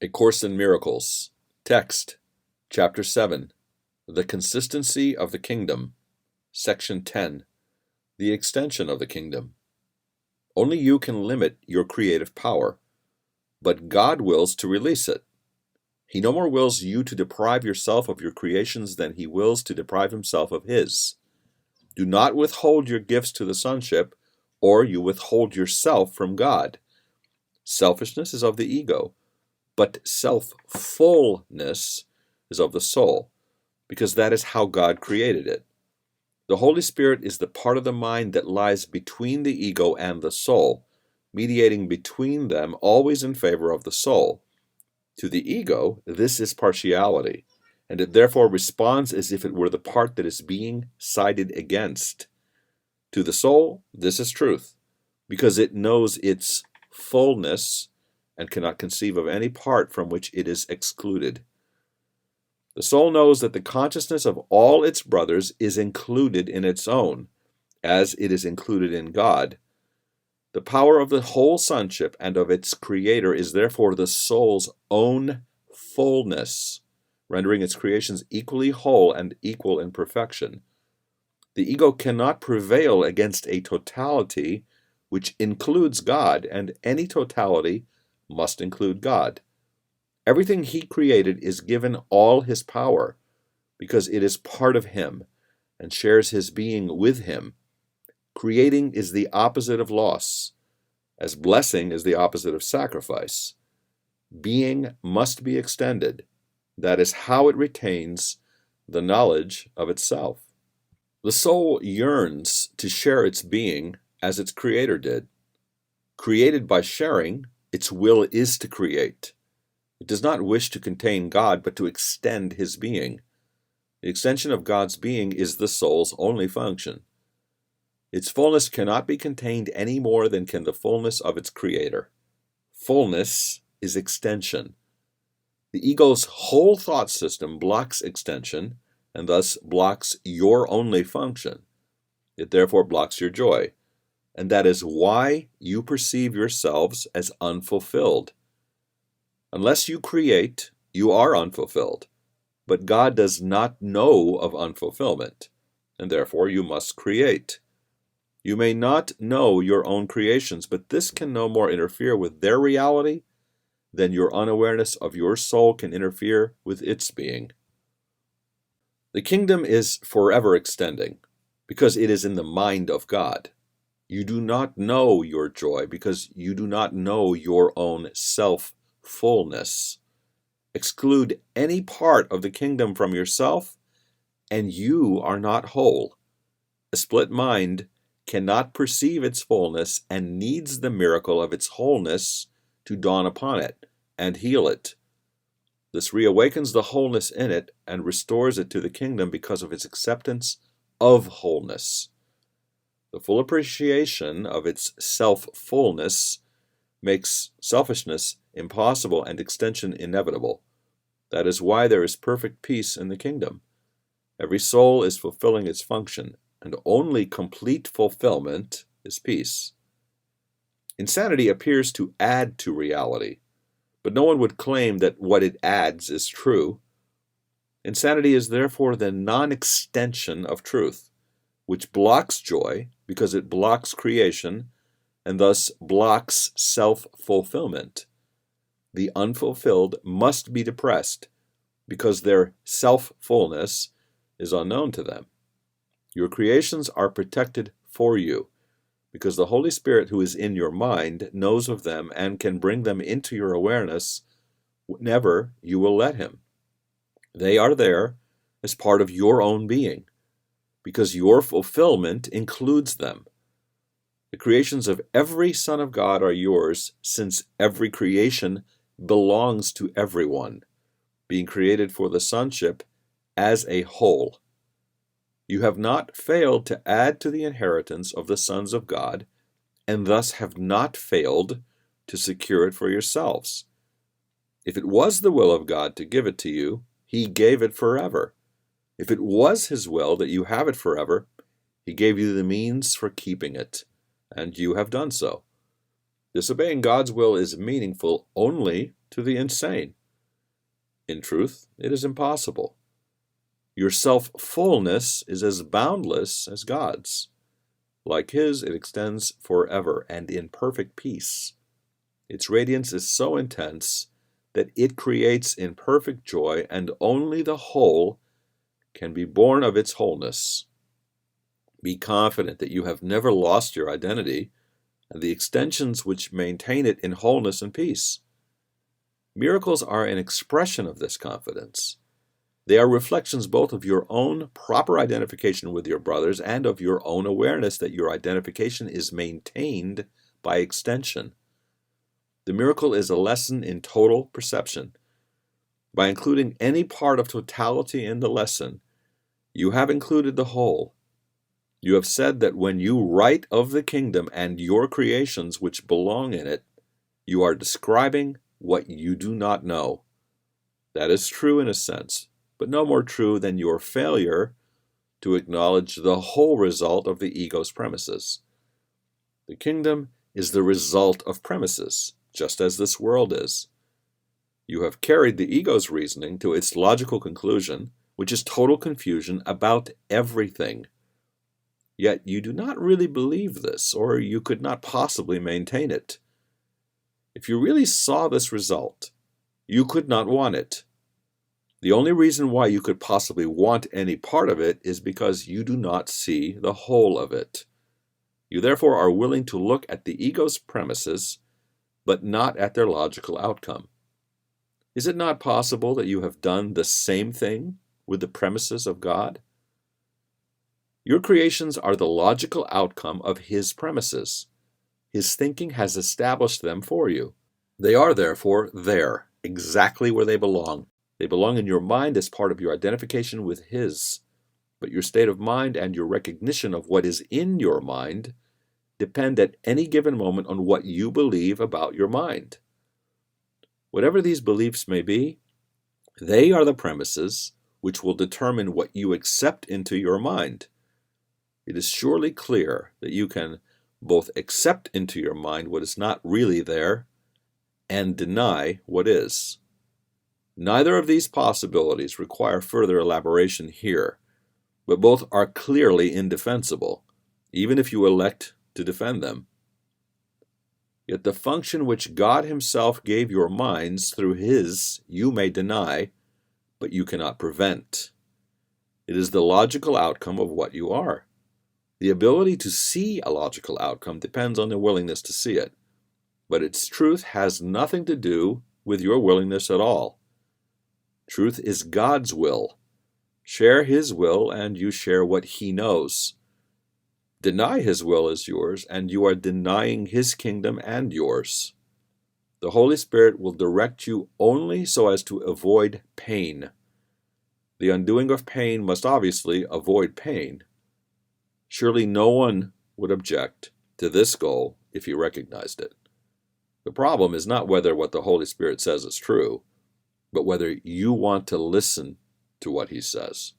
A Course in Miracles. Text, Chapter 7, The Consistency of the Kingdom. Section 10, The Extension of the Kingdom. Only you can limit your creative power, but God wills to release it. He no more wills you to deprive yourself of your creations than he wills to deprive himself of his. Do not withhold your gifts to the sonship, or you withhold yourself from God. Selfishness is of the ego, but self-fullness is of the soul, because that is how God created it. The Holy Spirit is the part of the mind that lies between the ego and the soul, mediating between them always in favor of the soul. To the ego, this is partiality, and it therefore responds as if it were the part that is being sided against. To the soul, this is truth, because it knows its fullness and cannot conceive of any part from which it is excluded. The soul knows that the consciousness of all its brothers is included in its own, as it is included in God. The power of the whole sonship and of its creator is therefore the soul's own fullness, rendering its creations equally whole and equal in perfection. The ego cannot prevail against a totality which includes God, and any totality must include God. Everything he created is given all his power, because it is part of him and shares his being with him. Creating is the opposite of loss, as blessing is the opposite of sacrifice. Being must be extended. That is how it retains the knowledge of itself. The soul yearns to share its being as its creator did. Created by sharing, its will is to create. It does not wish to contain God, but to extend his being. The extension of God's being is the soul's only function. Its fullness cannot be contained any more than can the fullness of its creator. Fullness is extension. The ego's whole thought system blocks extension, and thus blocks your only function. It therefore blocks your joy. And that is why you perceive yourselves as unfulfilled. Unless you create, you are unfulfilled. But God does not know of unfulfillment, and therefore you must create. You may not know your own creations, but this can no more interfere with their reality than your unawareness of your soul can interfere with its being. The kingdom is forever extending, because it is in the mind of God. You do not know your joy because you do not know your own self-fullness. Exclude any part of the kingdom from yourself, and you are not whole. A split mind cannot perceive its fullness and needs the miracle of its wholeness to dawn upon it and heal it. This reawakens the wholeness in it and restores it to the kingdom because of its acceptance of wholeness. The full appreciation of its self-fullness makes selfishness impossible and extension inevitable. That is why there is perfect peace in the kingdom. Every soul is fulfilling its function, and only complete fulfillment is peace. Insanity appears to add to reality, but no one would claim that what it adds is true. Insanity is therefore the non-extension of truth, which blocks joy because it blocks creation and thus blocks self-fulfillment. The unfulfilled must be depressed because their self-fullness is unknown to them. Your creations are protected for you because the Holy Spirit who is in your mind knows of them and can bring them into your awareness whenever you will let him. They are there as part of your own being, because your fulfillment includes them. The creations of every son of God are yours, since every creation belongs to everyone, being created for the sonship as a whole. You have not failed to add to the inheritance of the sons of God, and thus have not failed to secure it for yourselves. If it was the will of God to give it to you, he gave it forever. If it was his will that you have it forever, he gave you the means for keeping it, and you have done so. Disobeying God's will is meaningful only to the insane. In truth, it is impossible. Your self-fullness is as boundless as God's. Like His, it extends forever and in perfect peace. Its radiance is so intense that it creates in perfect joy, and only the whole can be born of its wholeness. Be confident that you have never lost your identity and the extensions which maintain it in wholeness and peace. Miracles are an expression of this confidence. They are reflections both of your own proper identification with your brothers and of your own awareness that your identification is maintained by extension. The miracle is a lesson in total perception. By including any part of totality in the lesson, you have included the whole. You have said that when you write of the kingdom and your creations which belong in it, you are describing what you do not know. That is true in a sense, but no more true than your failure to acknowledge the whole result of the ego's premises. The kingdom is the result of premises, just as this world is. You have carried the ego's reasoning to its logical conclusion, which is total confusion about everything. Yet you do not really believe this, or you could not possibly maintain it. If you really saw this result, you could not want it. The only reason why you could possibly want any part of it is because you do not see the whole of it. You therefore are willing to look at the ego's premises, but not at their logical outcome. Is it not possible that you have done the same thing with the premises of God? Your creations are the logical outcome of His premises. His thinking has established them for you. They are therefore there, exactly where they belong. They belong in your mind as part of your identification with His. But your state of mind and your recognition of what is in your mind depend at any given moment on what you believe about your mind. Whatever these beliefs may be, they are the premises which will determine what you accept into your mind. It is surely clear that you can both accept into your mind what is not really there and deny what is. Neither of these possibilities require further elaboration here, but both are clearly indefensible, even if you elect to defend them. Yet the function which God Himself gave your minds through His you may deny, but you cannot prevent. It is the logical outcome of what you are. The ability to see a logical outcome depends on the willingness to see it, but its truth has nothing to do with your willingness at all. Truth is God's will. Share His will, and you share what He knows. Deny His will as yours, and you are denying His kingdom and yours. The Holy Spirit will direct you only so as to avoid pain. The undoing of pain must obviously avoid pain. Surely no one would object to this goal if he recognized it. The problem is not whether what the Holy Spirit says is true, but whether you want to listen to what He says.